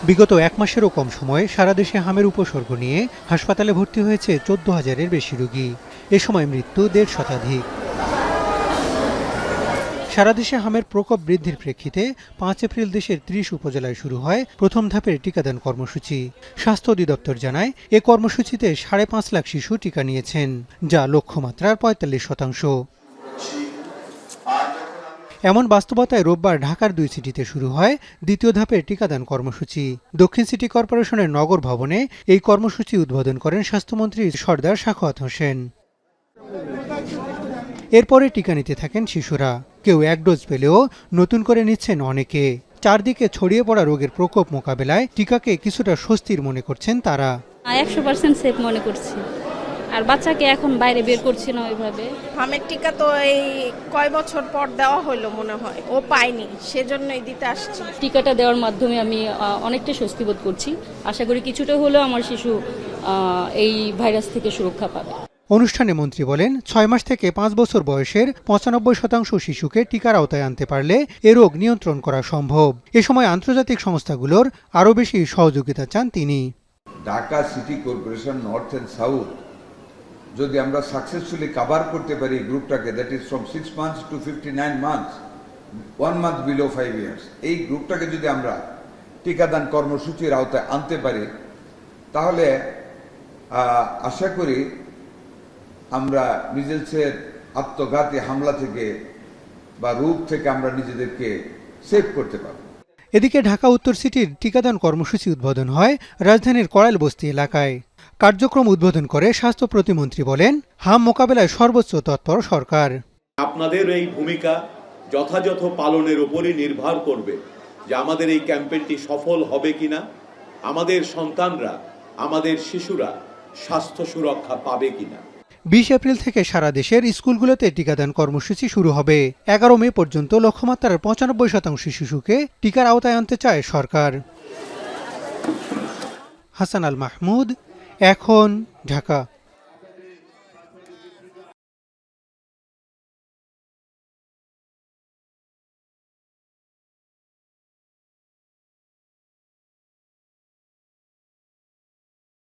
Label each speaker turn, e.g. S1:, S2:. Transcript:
S1: বিগত এক মাসেরও কম সময়ে সারা দেশে হামের উপসর্গ নিয়ে হাসপাতালে ভর্তি হয়েছে ১৪,০০০-এর বেশি রোগী। এ সময় মৃত্যু ১৫০ শতাধিক। সারা দেশে হামের প্রকোপ বৃদ্ধির প্রেক্ষিতে ৫ এপ্রিল দেশের ৩০ উপজেলায় শুরু হয় প্রথম ধাপের টিকাদান কর্মসূচি। স্বাস্থ্য অধিদপ্তর জানায়, এ কর্মসূচিতে ৫.৫ লাখ শিশু টিকা নিয়েছেন, যা লক্ষ্যমাত্রার ৪৫%। এমন বাস্তবতায় রোববার ঢাকার ২ সিটিতে শুরু হয় দ্বিতীয় ধাপের টিকাদান কর্মসূচি। দক্ষিণ সিটি কর্পোরেশনের নগর ভবনে এই কর্মসূচি উদ্বোধন করেন স্বাস্থ্যমন্ত্রী সরদার সাখাওয়াত হোসেন। এরপরে টিকা নিতে থাকেন শিশুরা। কেউ ১ ডোজ পেলেও নতুন করে নিচ্ছেন অনেকে। চারদিকে ছড়িয়ে পড়া রোগের প্রকোপ মোকাবেলায় টিকাকে কিছুটা স্বস্তির মনে করছেন তারা।
S2: ১০০% সেফ মনে করছি। আর বাচ্চাকে এখন বাইরে বের করছি না ওইভাবে।
S3: হামের টিকা তো এই কয় বছর পর দেওয়া হলো মনে হয়, ও পায়নি, সেজন্যই দিতে আসছি।
S2: টিকাটা দেওয়ার মাধ্যমে আমি অনেকটা স্বস্তি বোধ করছি। আশা করি কিছুটা হলেও আমার শিশু এই ভাইরাস থেকে সুরক্ষা পাবে।
S1: অনুষ্ঠানে মন্ত্রী বলেন, ৬ মাস থেকে ৫ বছর বয়সের ৯৫% শিশুকে টিকার আওতায় আনতে পারলে এ রোগ নিয়ন্ত্রণ করা সম্ভব। এ সময় আন্তর্জাতিক সংস্থাগুলোর আরও বেশি সহযোগিতা চান তিনি।
S4: Dhaka city corporation north and south যদি আমরা সাকসেসফুলি কভার করতে পারি গ্রুপটাকে, that is from 6 months to 59 months, 1 month below 5 years, এই গ্রুপটাকে যদি আমরা টিকাদান কর্মসূচির আওতায় আনতে পারি, তাহলে আশা করি আমরা মিজেলসের আত্মঘাতী হামলা থেকে বা রোগ থেকে আমরা নিজেদেরকে সেভ করতে পারব।
S1: এদিকে ঢাকা উত্তর সিটির টিকাদান কর্মসূচি উদ্বোধন হয় রাজধানীর কড়াইল বস্তি এলাকায়। কার্যক্রম উদ্বোধন করে স্বাস্থ্য প্রতিমন্ত্রী বলেন, হাম মোকাবেলায় সর্বোচ্চ তৎপর সরকার।
S5: আপনাদের এই ভূমিকা যথাযথ পালনের উপরই নির্ভর করবে যে আমাদের এই ক্যাম্পেইনটি সফল হবে কিনা, আমাদের সন্তানরা, আমাদের শিশুরা স্বাস্থ্য সুরক্ষা পাবে কিনা।
S1: ২০ এপ্রিল থেকে সারা দেশের স্কুলগুলোতে টিকাদান কর্মসূচি শুরু হবে। ১১ মে পর্যন্ত লক্ষ্যমাত্রার ৯৫% শিশুকে টিকার আওতায় আনতে চায় সরকার। হাসান আল মাহমুদ, এখন, ঢাকা।